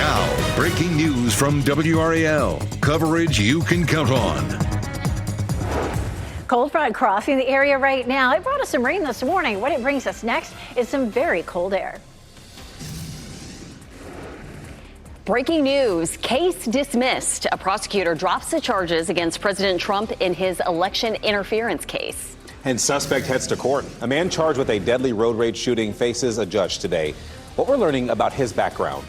Now, breaking news from WRAL. Coverage you can count on. Cold front crossing the area right now. It brought us some rain this morning. What it brings us next is some very cold air. Breaking news, case dismissed. A prosecutor drops the charges against President Trump in his election interference case. And suspect heads to court. A man charged with a deadly road rage shooting faces a judge today. What we're learning about his background.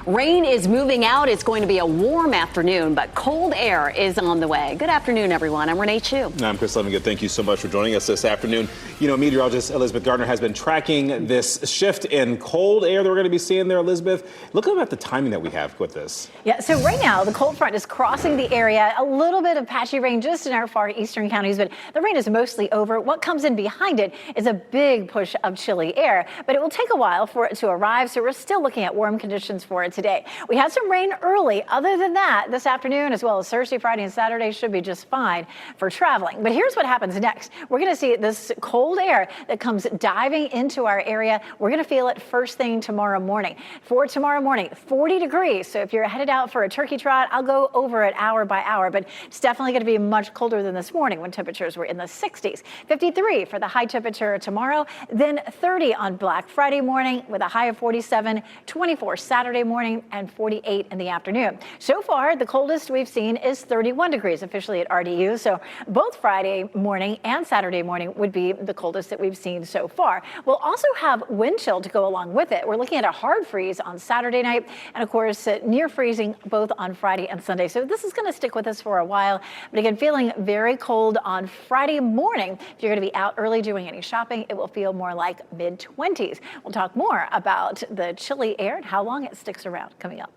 Rain is moving out. It's going to be a warm afternoon, but cold air is on the way. Good afternoon, everyone. I'm Renee Chu. I'm Chris Levingood. Thank you so much for joining us this afternoon. You know, meteorologist Elizabeth Gardner has been tracking this shift in cold air that we're going to be seeing there, Elizabeth. Look at the timing that we have with this. Yeah, so right now the cold front is crossing the area. A little bit of patchy rain just in our far eastern counties, but the rain is mostly over. What comes in behind it is a big push of chilly air, but it will take a while for it to arrive, so we're still looking at warm conditions for it today. We had some rain early. Other than that, this afternoon, as well as Thursday, Friday, and Saturday, should be just fine for traveling. But here's what happens next. We're going to see this cold air that comes diving into our area. We're going to feel it first thing tomorrow morning. For tomorrow morning, 40 degrees. So if you're headed out for a turkey trot, I'll go over it hour by hour, but it's definitely going to be much colder than this morning when temperatures were in the 60s. 53 for the high temperature tomorrow, then 30 on Black Friday morning with a high of 47, 24 Saturday morning, and 48 in the afternoon. So far, the coldest we've seen is 31 degrees officially at RDU. So both Friday morning and Saturday morning would be the coldest that we've seen so far. We'll also have wind chill to go along with it. We're looking at a hard freeze on Saturday night and, of course, near freezing both on Friday and Sunday. So this is going to stick with us for a while. But again, feeling very cold on Friday morning. If you're going to be out early doing any shopping, it will feel more like mid-20s. We'll talk more about the chilly air and how long it sticks around coming up.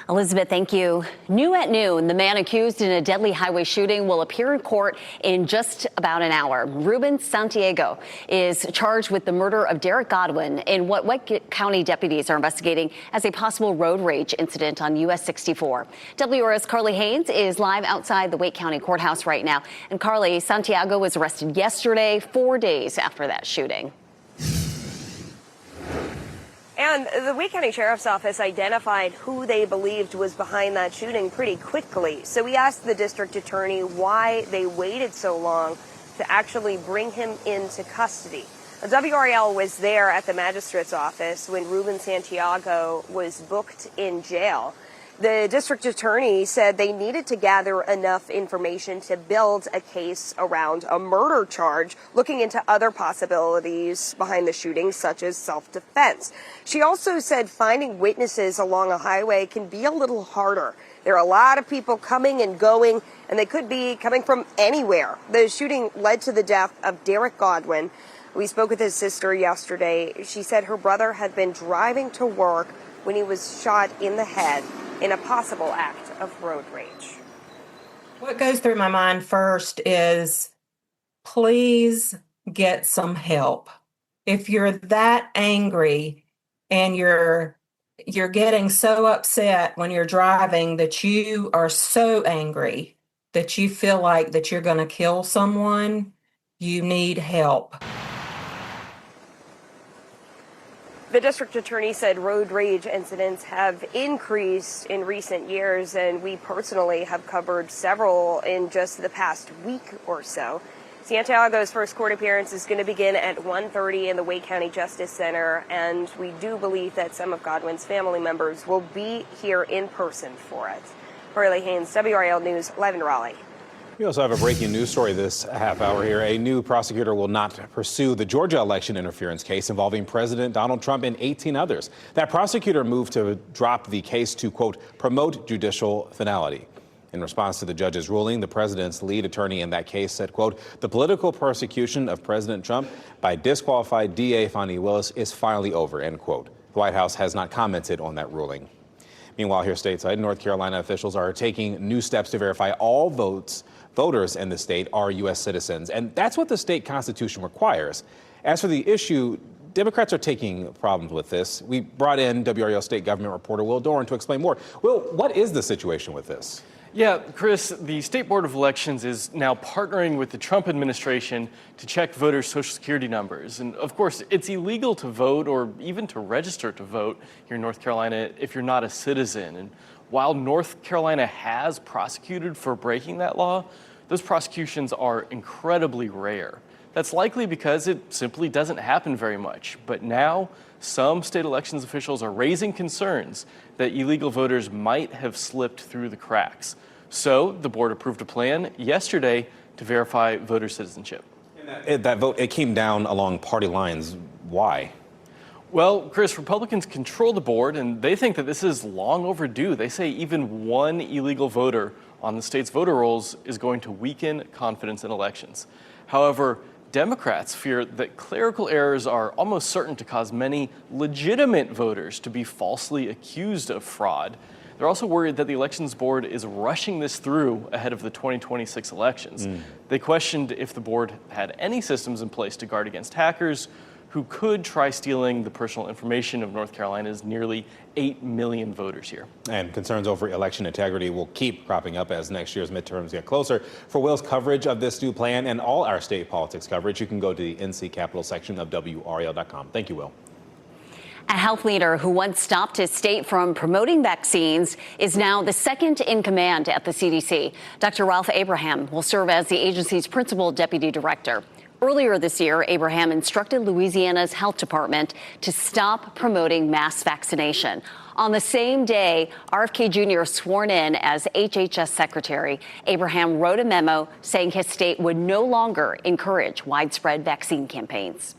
Elizabeth, thank you. New at noon, the man accused in a deadly highway shooting will appear in court in just about an hour. Ruben Santiago is charged with the murder of Derek Godwin in what Wake County deputies are investigating as a possible road rage incident on US 64. WRAL's Carly Haynes is live outside the Wake County Courthouse right now. And Carly, Santiago was arrested yesterday, 4 days after that shooting. And the Wake County Sheriff's Office identified who they believed was behind that shooting pretty quickly. So we asked the district attorney why they waited so long to actually bring him into custody. WRAL was there at the magistrate's office when Ruben Santiago was booked in jail. The district attorney said they needed to gather enough information to build a case around a murder charge, looking into other possibilities behind the shooting, such as self-defense. She also said finding witnesses along a highway can be a little harder. There are a lot of people coming and going, and they could be coming from anywhere. The shooting led to the death of Derek Godwin. We spoke with his sister yesterday. She said her brother had been driving to work when he was shot in the head in a possible act of road rage. What goes through my mind first is, please get some help. If you're that angry and you're getting so upset when you're driving that you are so angry that you feel like that you're going to kill someone, you need help. The district attorney said road rage incidents have increased in recent years, and we personally have covered several in just the past week or so. Santiago's first court appearance is going to begin at 1:30 in the Wake County Justice Center, and we do believe that some of Godwin's family members will be here in person for it. Carly Haynes, WRAL News, live in Raleigh. We also have a breaking news story this half hour here. A new prosecutor will not pursue the Georgia election interference case involving President Donald Trump and 18 others. That prosecutor moved to drop the case to, quote, promote judicial finality. In response to the judge's ruling, the president's lead attorney in that case said, quote, the political persecution of President Trump by disqualified DA Fani Willis is finally over, end quote. The White House has not commented on that ruling. Meanwhile, here stateside, North Carolina officials are taking new steps to verify all voters in the state are U.S. citizens, and that's what the state constitution requires. As for the issue, Democrats are taking problems with this. We brought in WRAL state government reporter Will Doran to explain more. Will, what is the situation with this? Yeah, Chris, the State Board of Elections is now partnering with the Trump administration to check voters' Social Security numbers. And of course, it's illegal to vote or even to register to vote here in North Carolina if you're not a citizen. And while North Carolina has prosecuted for breaking that law, those prosecutions are incredibly rare. That's likely because it simply doesn't happen very much. But now, some state elections officials are raising concerns that illegal voters might have slipped through the cracks. So the board approved a plan yesterday to verify voter citizenship. That vote, it came down along party lines. Why? Well, Chris, Republicans control the board, and they think that this is long overdue. They say even one illegal voter on the state's voter rolls is going to weaken confidence in elections. However, Democrats fear that clerical errors are almost certain to cause many legitimate voters to be falsely accused of fraud. They're also worried that the Elections Board is rushing this through ahead of the 2026 elections. They questioned if the board had any systems in place to guard against hackers who could try stealing the personal information of North Carolina's nearly 8 million voters here. And concerns over election integrity will keep cropping up as next year's midterms get closer. For Will's coverage of this new plan and all our state politics coverage, you can go to the NC Capitol section of WRAL.com. Thank you, Will. A health leader who once stopped his state from promoting vaccines is now the second in command at the CDC. Dr. Ralph Abraham will serve as the agency's principal deputy director. Earlier this year, Abraham instructed Louisiana's health department to stop promoting mass vaccination. On the same day, RFK Jr. sworn in as HHS secretary, Abraham wrote a memo saying his state would no longer encourage widespread vaccine campaigns.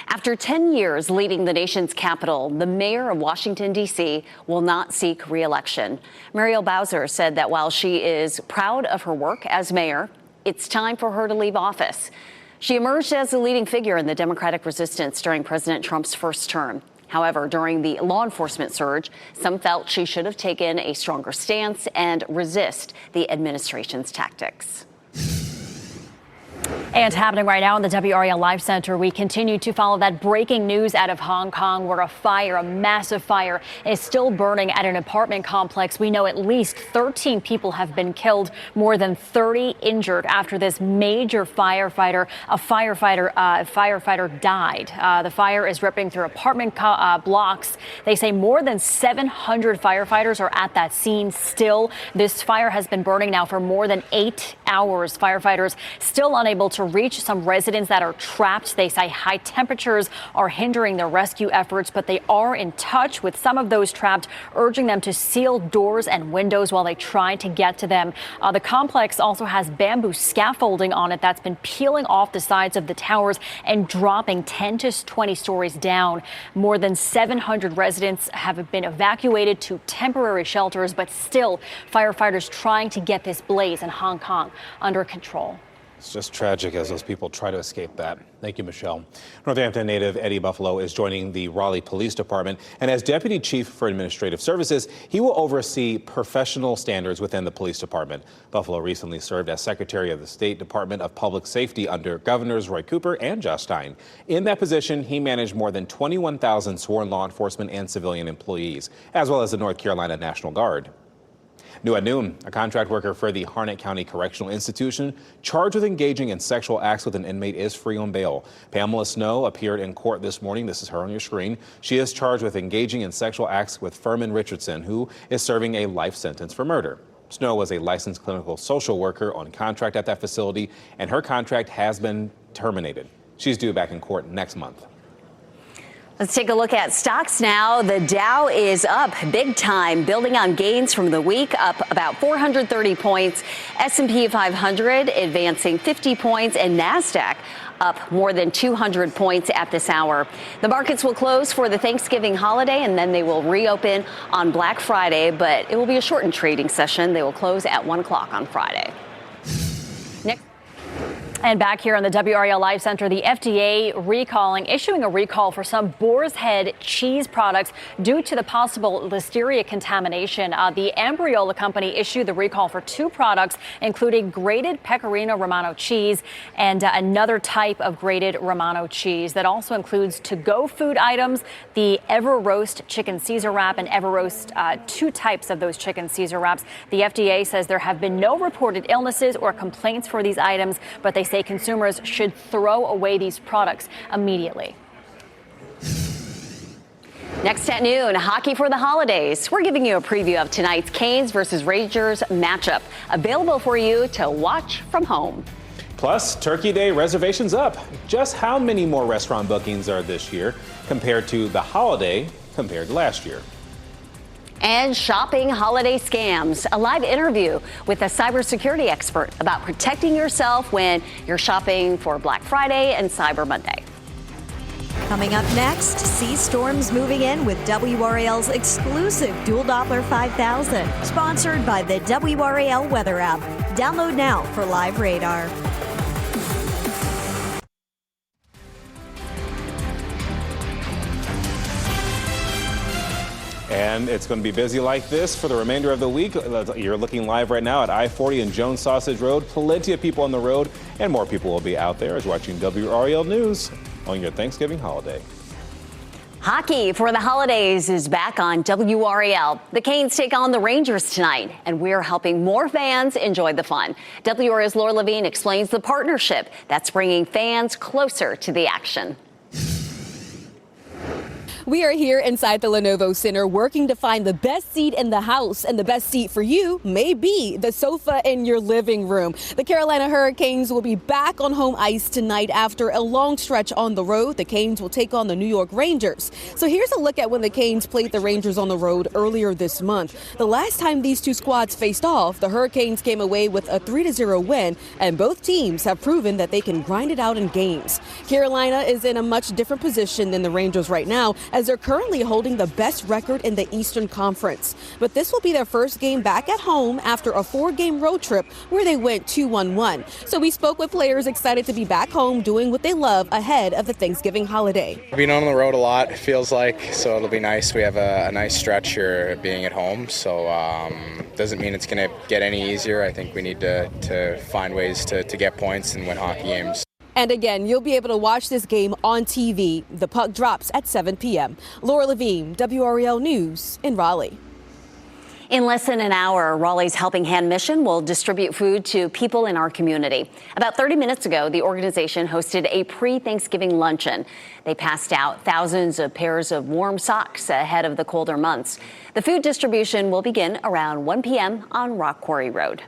After 10 years leading the nation's capital, the mayor of Washington, D.C. will not seek re-election. Muriel Bowser said that while she is proud of her work as mayor, it's time for her to leave office. She emerged as a leading figure in the Democratic resistance during President Trump's first term. However, during the law enforcement surge, some felt she should have taken a stronger stance and resist the administration's tactics. And happening right now in the WRAL Live Center, we continue to follow that breaking news out of Hong Kong where a massive fire, is still burning at an apartment complex. We know at least 13 people have been killed, more than 30 injured after this major firefighter died. The fire is ripping through apartment blocks. They say more than 700 firefighters are at that scene still. This fire has been burning now for more than 8 hours. Firefighters still unable to reach some residents that are trapped. They say high temperatures are hindering their rescue efforts, but they are in touch with some of those trapped, urging them to seal doors and windows while they try to get to them. The complex also has bamboo scaffolding on it that's been peeling off the sides of the towers and dropping 10 to 20 stories down. More than 700 residents have been evacuated to temporary shelters, but still firefighters trying to get this blaze in Hong Kong under control. It's just tragic as those people try to escape that. Thank you, Michelle. Northampton native Eddie Buffalo is joining the Raleigh Police Department, and as Deputy Chief for Administrative Services, he will oversee professional standards within the police department. Buffalo recently served as Secretary of the State Department of Public Safety under Governors Roy Cooper and Josh Stein. In that position, he managed more than 21,000 sworn law enforcement and civilian employees, as well as the North Carolina National Guard. New at noon, a contract worker for the Harnett County Correctional Institution charged with engaging in sexual acts with an inmate is free on bail. Pamela Snow appeared in court this morning. This is her on your screen. She is charged with engaging in sexual acts with Furman Richardson, who is serving a life sentence for murder. Snow was a licensed clinical social worker on contract at that facility, and her contract has been terminated. She's due back in court next month. Let's take a look at stocks now. The Dow is up big time, building on gains from the week, up about 430 points. S&P 500 advancing 50 points, and NASDAQ up more than 200 points at this hour. The markets will close for the Thanksgiving holiday, and then they will reopen on Black Friday, but it will be a shortened trading session. They will close at 1 o'clock on Friday. Next. And back here on the WRAL Live Center, the FDA issuing a recall for some Boar's Head cheese products due to the possible listeria contamination. The Embryola company issued the recall for 2 products, including grated Pecorino Romano cheese and another type of grated Romano cheese. That also includes to-go food items, the Ever Roast chicken Caesar wrap and Ever Roast, 2 types of those chicken Caesar wraps. The FDA says there have been no reported illnesses or complaints for these items, but they say consumers should throw away these products immediately. Next at noon, hockey for the holidays. We're giving you a preview of tonight's Canes versus Rangers matchup, available for you to watch from home. Plus, Turkey Day reservations up. Just how many more restaurant bookings are this year compared to the holiday compared to last year? And shopping holiday scams. A live interview with a cybersecurity expert about protecting yourself when you're shopping for Black Friday and Cyber Monday. Coming up next, see storms moving in with WRAL's exclusive Dual Doppler 5000. Sponsored by the WRAL Weather app. Download now for live radar. And it's going to be busy like this for the remainder of the week. You're looking live right now at I-40 and Jones Sausage Road. Plenty of people on the road, and more people will be out there as watching WRAL News on your Thanksgiving holiday. Hockey for the holidays is back on WRAL. The Canes take on the Rangers tonight, and we're helping more fans enjoy the fun. WRAL's Laura Levine explains the partnership that's bringing fans closer to the action. We are here inside the Lenovo Center working to find the best seat in the house, and the best seat for you may be the sofa in your living room. The Carolina Hurricanes will be back on home ice tonight after a long stretch on the road. The Canes will take on the New York Rangers. So here's a look at when the Canes played the Rangers on the road earlier this month. The last time these two squads faced off, the Hurricanes came away with a 3-0 win, and both teams have proven that they can grind it out in games. Carolina is in a much different position than the Rangers right now, as they're currently holding the best record in the Eastern Conference. But this will be their first game back at home after a 4-game road trip where they went 2-1-1. So we spoke with players excited to be back home doing what they love ahead of the Thanksgiving holiday. Being on the road a lot, it feels like, so it'll be nice. We have a nice stretch here being at home, so doesn't mean it's going to get any easier. I think we need to find ways to get points and win hockey games. And again, you'll be able to watch this game on TV. The puck drops at 7 p.m. Laura Levine, WRAL News in Raleigh. In less than an hour, Raleigh's Helping Hand mission will distribute food to people in our community. About 30 minutes ago, the organization hosted a pre-Thanksgiving luncheon. They passed out thousands of pairs of warm socks ahead of the colder months. The food distribution will begin around 1 p.m. on Rock Quarry Road.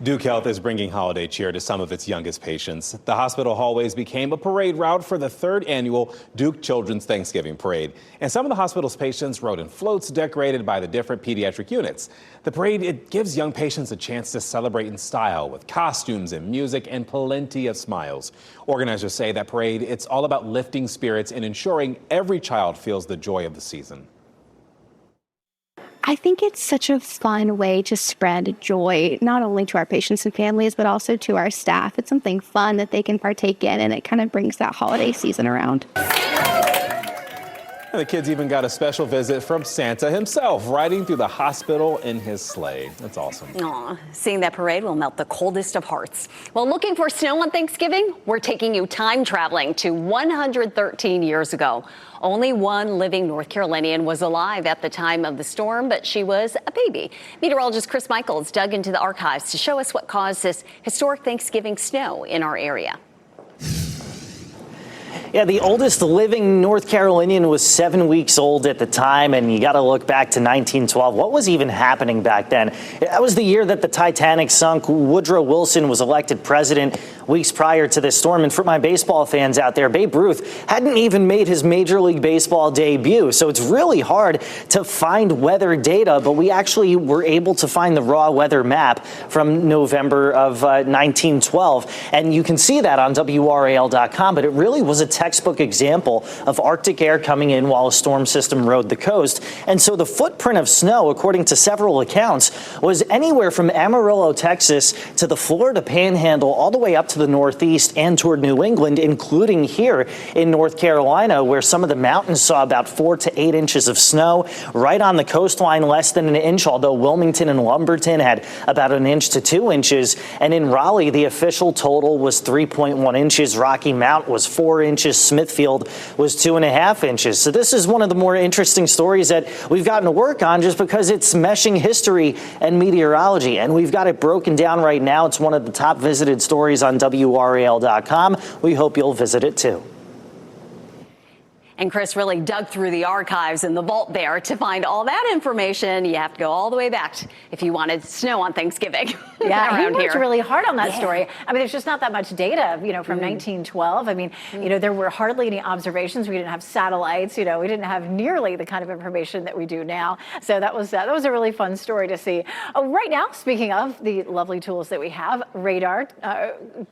Duke Health is bringing holiday cheer to some of its youngest patients. The hospital hallways became a parade route for the 3rd annual Duke Children's Thanksgiving Parade. And some of the hospital's patients rode in floats decorated by the different pediatric units. The parade, it gives young patients a chance to celebrate in style with costumes and music and plenty of smiles. Organizers say that parade, it's all about lifting spirits and ensuring every child feels the joy of the season. I think it's such a fun way to spread joy, not only to our patients and families, but also to our staff. It's something fun that they can partake in, and it kind of brings that holiday season around. And the kids even got a special visit from Santa himself, riding through the hospital in his sleigh. That's awesome. Aw, seeing that parade will melt the coldest of hearts. Well, looking for snow on Thanksgiving? We're taking you time traveling to 113 years ago. Only one living North Carolinian was alive at the time of the storm, but she was a baby. Meteorologist Chris Michaels dug into the archives to show us what caused this historic Thanksgiving snow in our area. Yeah, the oldest living North Carolinian was 7 weeks old at the time, and you got to look back to 1912. What was even happening back then? That was the year that the Titanic sunk. Woodrow Wilson was elected president weeks prior to this storm. And for my baseball fans out there, Babe Ruth hadn't even made his Major League Baseball debut. So it's really hard to find weather data, but we actually were able to find the raw weather map from November of 1912. And you can see that on WRAL.com, but it really was a textbook example of Arctic air coming in while a storm system rode the coast. And so the footprint of snow, according to several accounts, was anywhere from Amarillo, Texas to the Florida Panhandle, all the way up to to the northeast and toward New England, including here in North Carolina, where some of the mountains saw about 4 to 8 inches of snow. Right on the coastline, less than an inch, although Wilmington and Lumberton had about 1 inch to 2 inches. And in Raleigh, the official total was 3.1 inches. Rocky Mount was 4 inches. Smithfield was 2.5 inches. So this is one of the more interesting stories that we've gotten to work on, just because it's meshing history and meteorology. And we've got it broken down right now. It's one of the top visited stories on WRAL.com. We hope you'll visit it too. And Chris really dug through the archives in the vault there to find all that information. You have to go all the way back if you wanted snow on Thanksgiving. Yeah, he around worked here. really hard on that story. I mean, there's just not that much data, from 1912. I mean, there were hardly any observations. We didn't have satellites. We didn't have nearly the kind of information that we do now. So that was a really fun story to see. Right now, speaking of the lovely tools that we have, radar,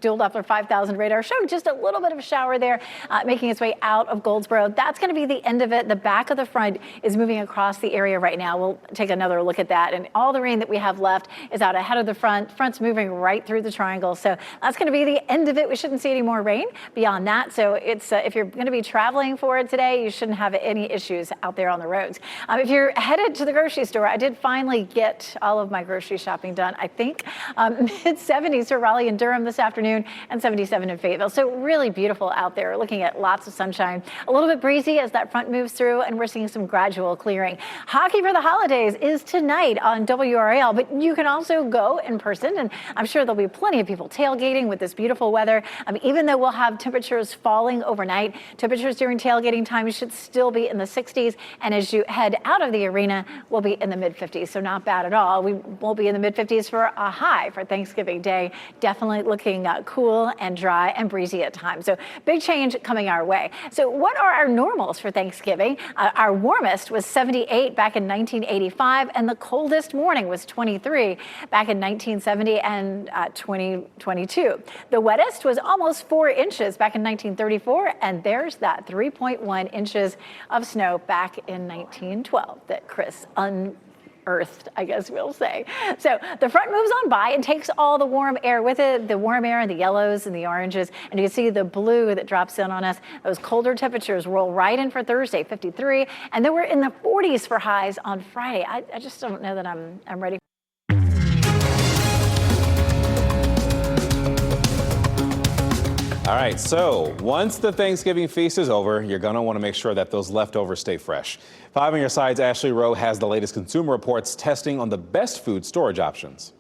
Dual Doppler 5000 radar showed just a little bit of a shower there, making its way out of Goldsboro. That's going to be the end of it. The back of the front is moving across the area right now. We'll take another look at that. And all the rain that we have left is out ahead of the front. Front's moving right through the triangle. So that's going to be the end of it. We shouldn't see any more rain beyond that. So it's if you're going to be traveling for it today, you shouldn't have any issues out there on the roads. If you're headed to the grocery store, I did finally get all of my grocery shopping done, I think. Mid-70s for Raleigh and Durham this afternoon, and 77 in Fayetteville. So really beautiful out there. Looking at lots of sunshine. A little bit breezy as that front moves through, and we're seeing some gradual clearing. Hockey for the holidays is tonight on WRAL, but you can also go in person, and I'm sure there'll be plenty of people tailgating with this beautiful weather. Even though we'll have temperatures falling overnight, temperatures during tailgating time should still be in the 60s, and as you head out of the arena, we'll be in the mid-50s, so not bad at all. We will be in the mid-50s for a high for Thanksgiving Day. Definitely looking cool and dry and breezy at times, so big change coming our way. So what are our normals for Thanksgiving? Our warmest was 78 back in 1985, and the coldest morning was 23 back in 1970 and 2022. The wettest was almost 4 inches back in 1934, and there's that 3.1 inches of snow back in 1912 that Chris unearthed, I guess we'll say. So the front moves on by and takes all the warm air with it, the warm air and the yellows and the oranges, and you can see the blue that drops in on us. Those colder temperatures roll right in for Thursday, 53, and then we're in the 40s for highs on Friday. I just don't know that I'm ready. All right, so once the Thanksgiving feast is over, you're going to want to make sure that those leftovers stay fresh. 5 on your sides, Ashley Rowe has the latest Consumer Reports testing on the best food storage options.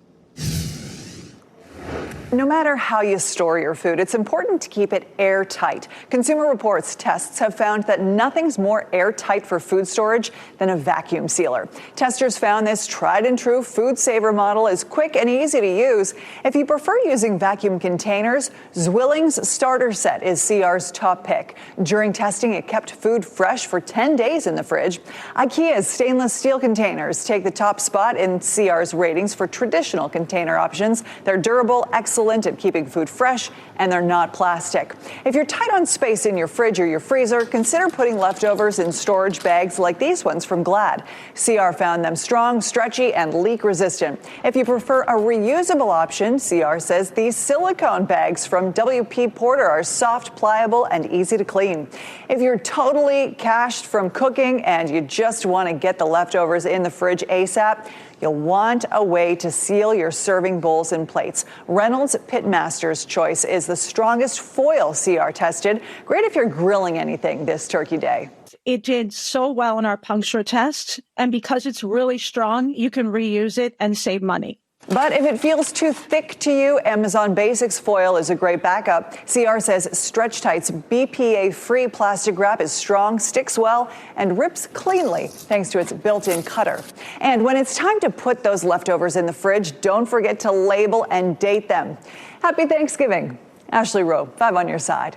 No matter how you store your food, it's important to keep it airtight. Consumer Reports tests have found that nothing's more airtight for food storage than a vacuum sealer. Testers found this tried and true food saver model is quick and easy to use. If you prefer using vacuum containers, Zwilling's starter set is CR's top pick. During testing, it kept food fresh for 10 days in the fridge. IKEA's stainless steel containers take the top spot in CR's ratings for traditional container options. They're durable, excellent at keeping food fresh, and they're not plastic. If you're tight on space in your fridge or your freezer, consider putting leftovers in storage bags like these ones from Glad. CR found them strong, stretchy, and leak resistant. If you prefer a reusable option, CR says these silicone bags from WP Porter are soft, pliable, and easy to clean. If you're totally cached from cooking and you just want to get the leftovers in the fridge ASAP, you'll want a way to seal your serving bowls and plates. Reynolds Pitmaster's Choice is the strongest foil CR tested. Great if you're grilling anything this Turkey Day. It did so well in our puncture test, and because it's really strong, you can reuse it and save money. But if it feels too thick to you, Amazon Basics foil is a great backup. CR says Stretch Tight's BPA-free plastic wrap is strong, sticks well, and rips cleanly thanks to its built-in cutter. And when it's time to put those leftovers in the fridge, don't forget to label and date them. Happy Thanksgiving. Ashley Rowe, 5 on your side.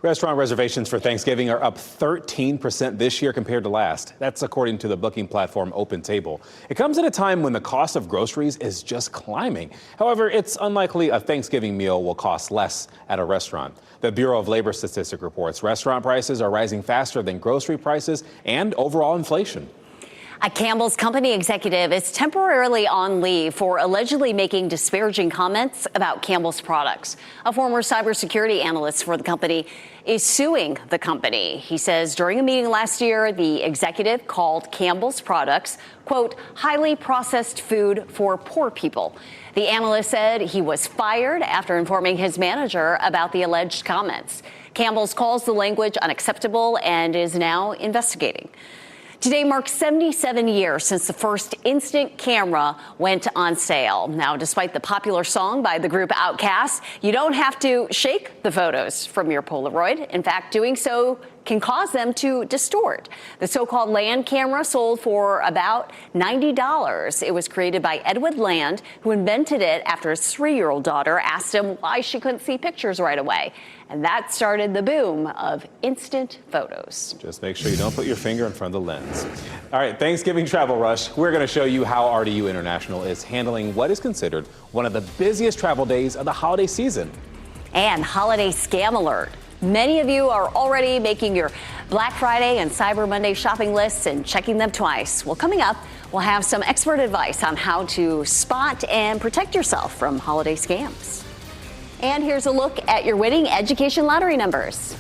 Restaurant reservations for Thanksgiving are up 13% this year compared to last. That's according to the booking platform OpenTable. It comes at a time when the cost of groceries is just climbing. However, it's unlikely a Thanksgiving meal will cost less at a restaurant. The Bureau of Labor Statistics reports restaurant prices are rising faster than grocery prices and overall inflation. A Campbell's company executive is temporarily on leave for allegedly making disparaging comments about Campbell's products. A former cybersecurity analyst for the company is suing the company. He says during a meeting last year, the executive called Campbell's products, quote, highly processed food for poor people. The analyst said he was fired after informing his manager about the alleged comments. Campbell's calls the language unacceptable and is now investigating. Today marks 77 years since the first instant camera went on sale. Now, despite the popular song by the group Outkast, you don't have to shake the photos from your Polaroid. In fact, doing so can cause them to distort. The so-called Land camera sold for about $90. It was created by Edward Land, who invented it after his 3-year-old daughter asked him why she couldn't see pictures right away. And that started the boom of instant photos. Just make sure you don't put your finger in front of the lens. All right, Thanksgiving travel rush. We're going to show you how RDU International is handling what is considered one of the busiest travel days of the holiday season. And holiday scam alert. Many of you are already making your Black Friday and Cyber Monday shopping lists and checking them twice. Well, coming up, we'll have some expert advice on how to spot and protect yourself from holiday scams. And here's a look at your winning education lottery numbers.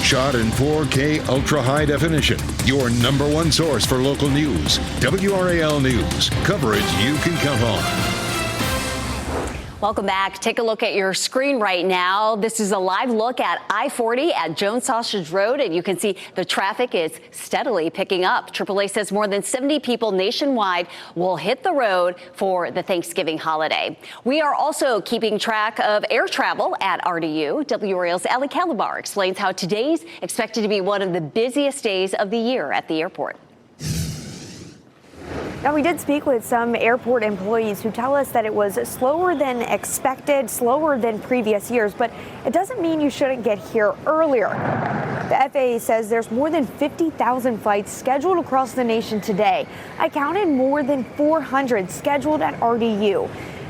Shot in 4K ultra high definition. Your number one source for local news. WRAL News. Coverage you can count on. Welcome back. Take a look at your screen right now. This is a live look at I-40 at Jones Sausage Road, and you can see the traffic is steadily picking up. AAA says more than 70 people nationwide will hit the road for the Thanksgiving holiday. We are also keeping track of air travel at RDU. WRAL's Ali Calabar explains how today's expected to be one of the busiest days of the year at the airport. Now, we did speak with some airport employees who tell us that it was slower than expected, slower than previous years, but it doesn't mean you shouldn't get here earlier. The FAA says there's more than 50,000 flights scheduled across the nation today. I counted more than 400 scheduled at RDU.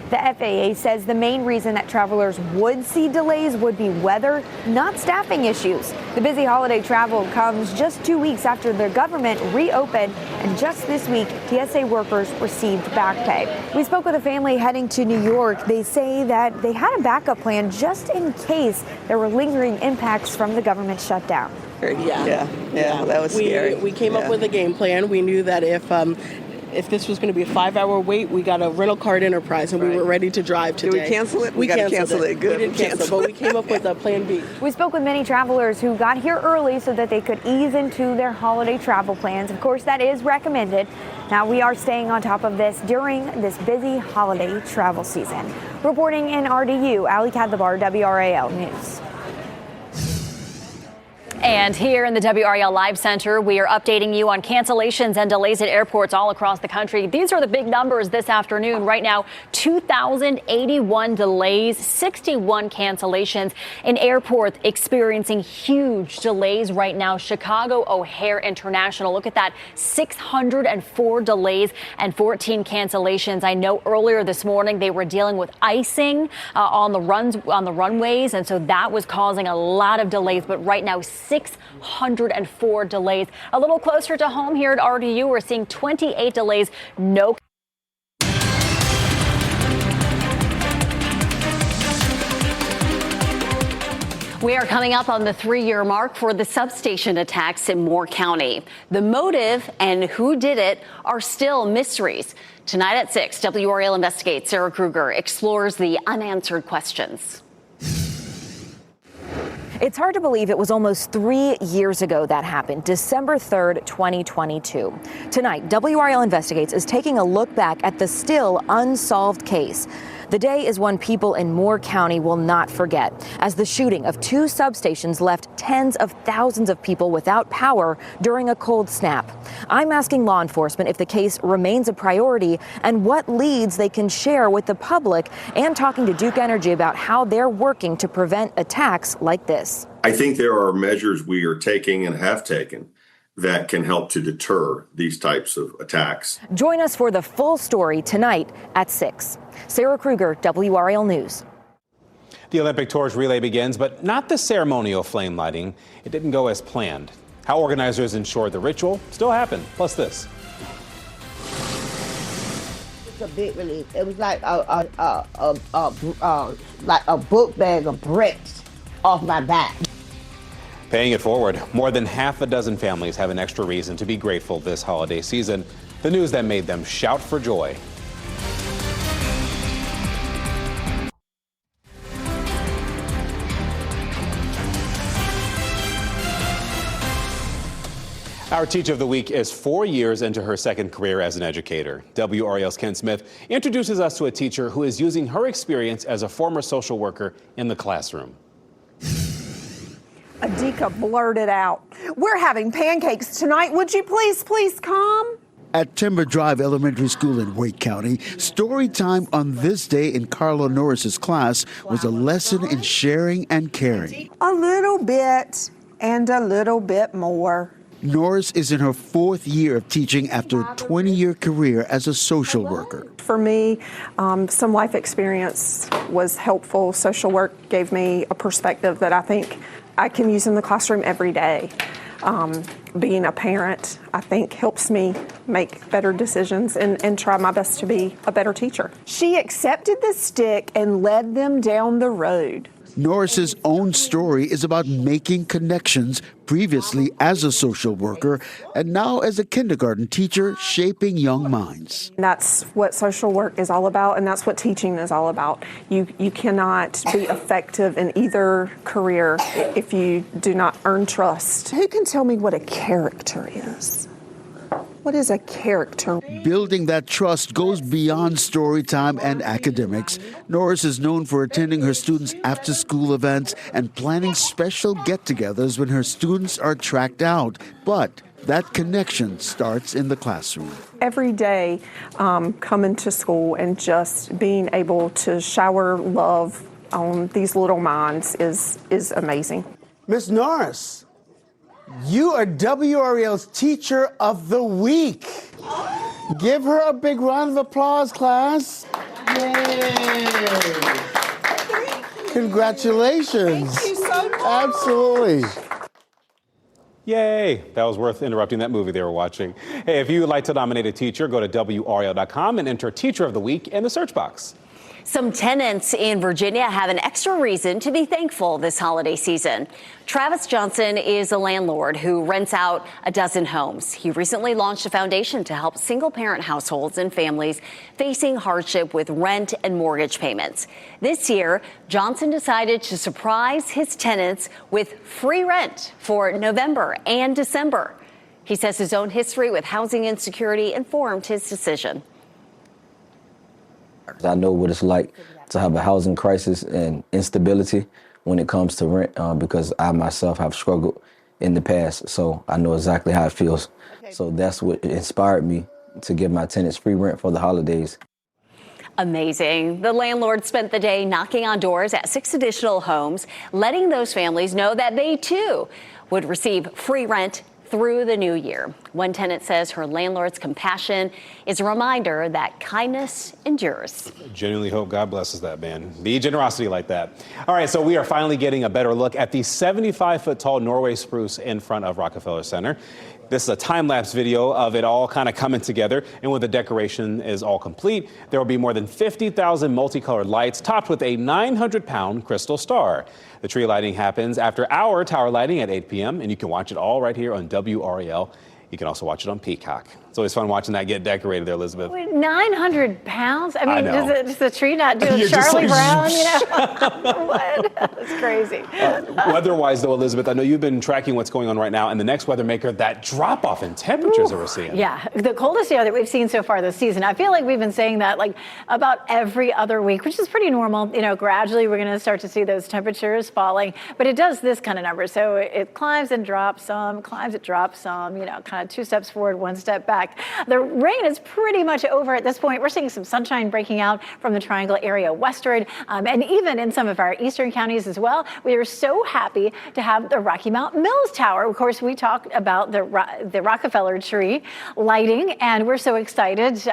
The FAA says the main reason that travelers would see delays would be weather, not staffing issues. The busy holiday travel comes just 2 weeks after the government reopened, and just this week, TSA workers received back pay. We spoke with a family heading to New York. They say that they had a backup plan just in case there were lingering impacts from the government shutdown. Yeah, that was scary. We came up with a game plan. We knew that if this was going to be a 5-hour wait, we got a rental car at Enterprise, and we were ready to drive today. Did we cancel it? We got to cancel it. Good. We didn't cancel, but we came up with a plan B. We spoke with many travelers who got here early so that they could ease into their holiday travel plans. Of course, that is recommended. Now, we are staying on top of this during this busy holiday travel season. Reporting in RDU, Ali Kadlabar, WRAL News. And here in the WRAL Live Center, we are updating you on cancellations and delays at airports all across the country. These are the big numbers this afternoon. Right now, 2,081 delays, 61 cancellations. In airports experiencing huge delays right now. Chicago O'Hare International. Look at that, 604 delays and 14 cancellations. I know earlier this morning they were dealing with icing on the runways, and so that was causing a lot of delays. But right now, 604 delays. A little closer to home here at RDU, we're seeing 28 delays. No. We are coming up on the 3-year mark for the substation attacks in Moore County. The motive and who did it are still mysteries. Tonight at 6, WRAL Investigates. Sarah Kruger explores the unanswered questions. It's hard to believe it was almost 3 years ago that happened, December 3rd, 2022. Tonight, WRAL Investigates is taking a look back at the still unsolved case. The day is one people in Moore County will not forget, as the shooting of 2 substations left tens of thousands of people without power during a cold snap. I'm asking law enforcement if the case remains a priority and what leads they can share with the public, and talking to Duke Energy about how they're working to prevent attacks like this. I think there are measures we are taking and have taken that can help to deter these types of attacks. Join us for the full story tonight at 6. Sarah Kruger, WRAL News. The Olympic torch relay begins, but not the ceremonial flame lighting. It didn't go as planned. How organizers ensured the ritual still happened. Plus this. It's a big relief. It was like a book bag of bricks off my back. Paying it forward, more than half a dozen families have an extra reason to be grateful this holiday season. The news that made them shout for joy. Our Teacher of the Week is 4 years into her second career as an educator. WRAL's Ken Smith introduces us to a teacher who is using her experience as a former social worker in the classroom. Adika blurted out, "We're having pancakes tonight. Would you please come?" At Timber Drive Elementary School in Wake County, story time on this day in Carla Norris's class was a lesson in sharing and caring. A little bit and a little bit more. Norris is in her 4th year of teaching after a 20-year career as a social worker. For me, some life experience was helpful. Social work gave me a perspective that I think I can use in the classroom every day. Being a parent, I think, helps me make better decisions and try my best to be a better teacher. She accepted the stick and led them down the road. Norris's own story is about making connections, previously as a social worker and now as a kindergarten teacher, shaping young minds. That's what social work is all about, and that's what teaching is all about. You cannot be effective in either career if you do not earn trust. Who can tell me what a character is? What is a character? Building that trust goes beyond story time and academics. Norris is known for attending her students' after-school events and planning special get-togethers when her students are tracked out. But that connection starts in the classroom. Every day, coming to school and just being able to shower love on these little minds is amazing. Miss Norris, you are WRAL's Teacher of the Week. Give her a big round of applause, class. Yay! Congratulations. Thank you so much. Absolutely. Yay! That was worth interrupting that movie they were watching. Hey, if you would like to nominate a teacher, go to WRAL.com and enter Teacher of the Week in the search box. Some tenants in Virginia have an extra reason to be thankful this holiday season. Travis Johnson is a landlord who rents out a dozen homes. He recently launched a foundation to help single-parent households and families facing hardship with rent and mortgage payments. This year, Johnson decided to surprise his tenants with free rent for November and December. He says his own history with housing insecurity informed his decision. I know what it's like to have a housing crisis and instability when it comes to rent because I myself have struggled in the past, so I know exactly how it feels. So that's what inspired me to give my tenants free rent for the holidays. Amazing. The landlord spent the day knocking on doors at 6 additional homes, letting those families know that they too would receive free rent through the new year. One tenant says her landlord's compassion is a reminder that kindness endures. Genuinely hope God blesses that man. Be generosity like that. All right, so we are finally getting a better look at the 75-foot tall Norway spruce in front of Rockefeller Center. This is a time-lapse video of it all kind of coming together, and when the decoration is all complete, there will be more than 50,000 multicolored lights topped with a 900-pound crystal star. The tree lighting happens after our tower lighting at 8 p.m., and you can watch it all right here on WRAL. You can also watch it on Peacock. It's always fun watching that get decorated there, Elizabeth. 900 pounds? I mean, does the tree not do a You're Charlie just like, Brown, What? That's crazy. Weather-wise, though, Elizabeth, I know you've been tracking what's going on right now, and the next weather maker, that drop-off in temperatures that we're seeing. Yeah, the coldest air that we've seen so far this season. I feel like we've been saying that like about every other week, which is pretty normal. Gradually we're going to start to see those temperatures falling, but it does this kind of number. So it climbs and drops some, climbs, it drops some, kind of 2 steps forward, 1 step back. The rain is pretty much over at this point. We're seeing some sunshine breaking out from the Triangle area westward, and even in some of our eastern counties as well. We are so happy to have the Rocky Mount Mills Tower. Of course, we talked about the Rockefeller tree lighting, and we're so excited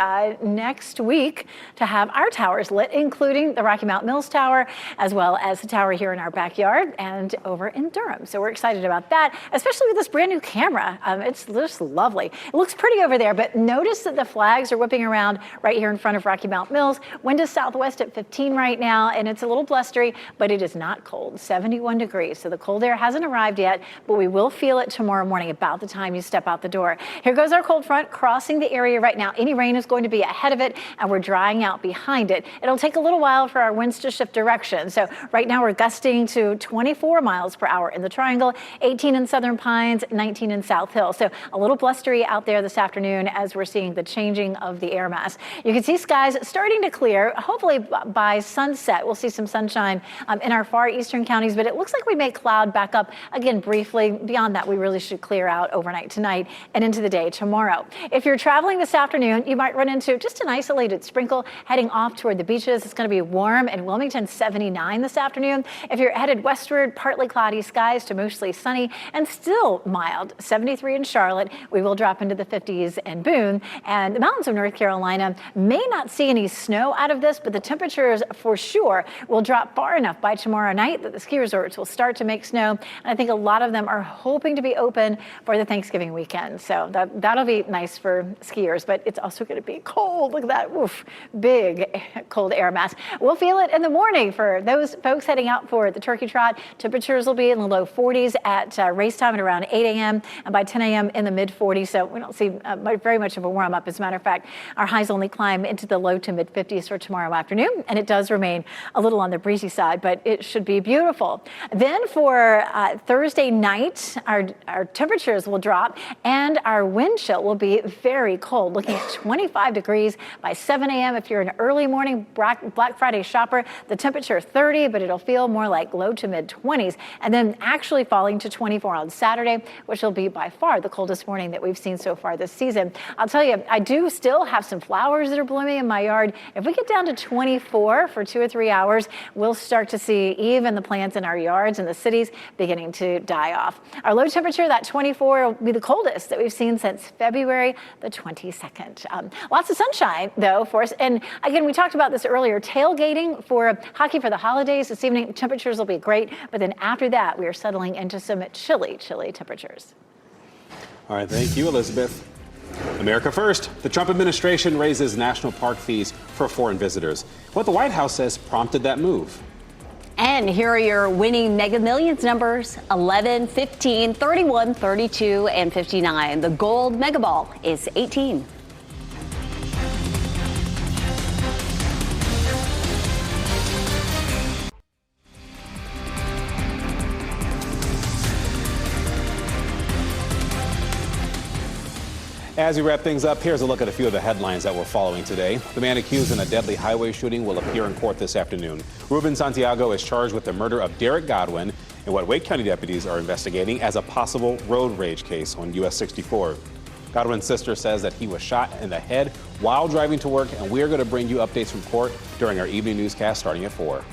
next week to have our towers lit, including the Rocky Mount Mills Tower, as well as the tower here in our backyard and over in Durham. So we're excited about that, especially with this brand new camera. It's just lovely. It looks pretty over there, but notice that the flags are whipping around right here in front of Rocky Mount Mills. Wind is southwest at 15 right now, and it's a little blustery, but it is not cold, 71 degrees. So the cold air hasn't arrived yet, but we will feel it tomorrow morning about the time you step out the door. Here goes our cold front crossing the area right now. Any rain is going to be ahead of it, and we're drying out behind it. It'll take a little while for our winds to shift direction. So right now we're gusting to 24 miles per hour in the Triangle, 18 in Southern Pines, 19 in South Hill. So a little blustery out there this afternoon as we're seeing the changing of the air mass. You can see skies starting to clear. Hopefully by sunset, we'll see some sunshine in our far eastern counties, but it looks like we may cloud back up again briefly. Beyond that, we really should clear out overnight tonight and into the day tomorrow. If you're traveling this afternoon, you might run into just an isolated sprinkle heading off toward the beaches. It's going to be warm in Wilmington, 79 this afternoon. If you're headed westward, partly cloudy skies to mostly sunny and still mild, 73 in Charlotte. We will drop into the 50s in Boone, and the mountains of North Carolina may not see any snow out of this, but the temperatures for sure will drop far enough by tomorrow night that the ski resorts will start to make snow. And I think a lot of them are hoping to be open for the Thanksgiving weekend. So that'll be nice for skiers, but it's also going to be cold. Look at that, oof, big cold air mass. We'll feel it in the morning for those folks heading out for the turkey trot. Temperatures will be in the low 40s at race time at around 8 a.m. and by 10 a.m. in the mid 40s. So we don't see very much of a warm up. As a matter of fact, our highs only climb into the low to mid 50s for tomorrow afternoon, and it does remain a little on the breezy side, but it should be beautiful. Then for Thursday night, our temperatures will drop and our wind chill will be very cold, looking at 25 degrees by 7 a.m. If you're an early morning Black Friday shopper, the temperature 30, but it'll feel more like low to mid 20s, and then actually falling to 24 on Saturday, which will be by far the coldest morning that we've seen so far this season. I'll tell you, I do still have some flowers that are blooming in my yard. If we get down to 24 for 2 or 3 hours, we'll start to see even the plants in our yards and the cities beginning to die off. Our low temperature, that 24, will be the coldest that we've seen since February the 22nd. Lots of sunshine, though, for us. And again, we talked about this earlier, tailgating for hockey for the holidays. This evening, temperatures will be great, but then after that, we are settling into some chilly temperatures. All right, thank you, Elizabeth. America first. The Trump administration raises national park fees for foreign visitors. What the White House says prompted that move. And here are your winning Mega Millions numbers: 11, 15, 31, 32, and 59. The gold Mega Ball is 18. As we wrap things up, here's a look at a few of the headlines that we're following today. The man accused in a deadly highway shooting will appear in court this afternoon. Ruben Santiago is charged with the murder of Derek Godwin in what Wake County deputies are investigating as a possible road rage case on US 64. Godwin's sister says that he was shot in the head while driving to work, and we are going to bring you updates from court during our evening newscast starting at 4.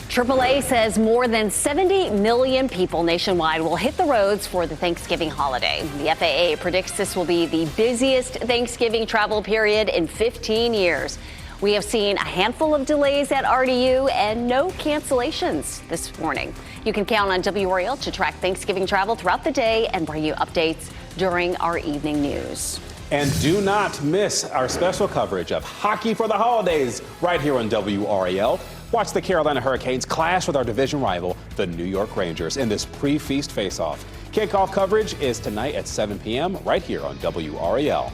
AAA says more than 70 million people nationwide will hit the roads for the Thanksgiving holiday. The FAA predicts this will be the busiest Thanksgiving travel period in 15 years. We have seen a handful of delays at RDU and no cancellations this morning. You can count on WRAL to track Thanksgiving travel throughout the day and bring you updates during our evening news. And do not miss our special coverage of hockey for the holidays right here on WRAL. Watch the Carolina Hurricanes clash with our division rival, the New York Rangers, in this pre-feast face-off. Kickoff coverage is tonight at 7 p.m. right here on WRAL.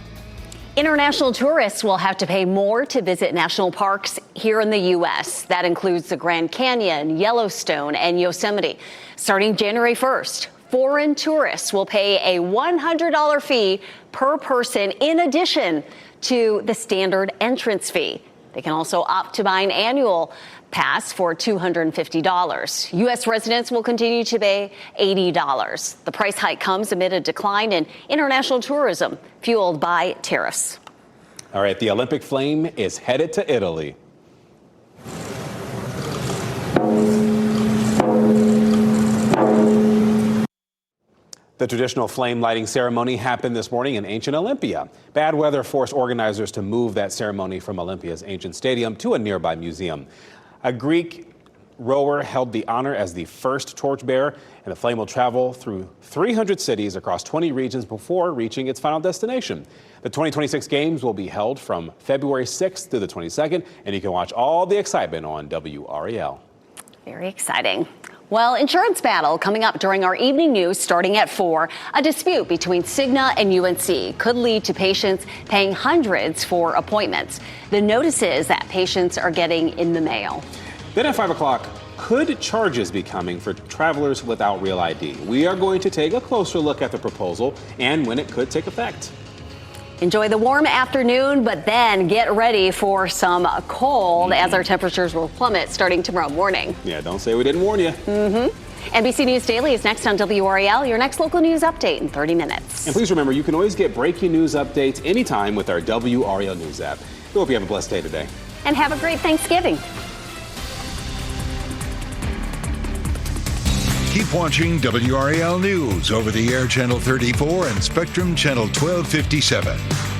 International tourists will have to pay more to visit national parks here in the U.S. That includes the Grand Canyon, Yellowstone, and Yosemite. Starting January 1st, foreign tourists will pay a $100 fee per person in addition to the standard entrance fee. They can also opt to buy an annual pass for $250. U.S. residents will continue to pay $80. The price hike comes amid a decline in international tourism fueled by tariffs. All right, the Olympic flame is headed to Italy. The traditional flame lighting ceremony happened this morning in ancient Olympia. Bad weather forced organizers to move that ceremony from Olympia's ancient stadium to a nearby museum. A Greek rower held the honor as the first torchbearer, and the flame will travel through 300 cities across 20 regions before reaching its final destination. The 2026 Games will be held from February 6th through the 22nd, and you can watch all the excitement on WRAL. Very exciting. Well, insurance battle coming up during our evening news starting at 4. A dispute between Cigna and UNC could lead to patients paying hundreds for appointments. The notices that patients are getting in the mail. Then at 5 o'clock, could charges be coming for travelers without real ID? We are going to take a closer look at the proposal and when it could take effect. Enjoy the warm afternoon, but then get ready for some cold as our temperatures will plummet starting tomorrow morning. Yeah, don't say we didn't warn you. NBC News Daily is next on WRAL, your next local news update in 30 minutes. And please remember, you can always get breaking news updates anytime with our WRAL News app. We hope you have a blessed day today. And have a great Thanksgiving. Keep watching WRAL News over the air Channel 34 and Spectrum Channel 1257.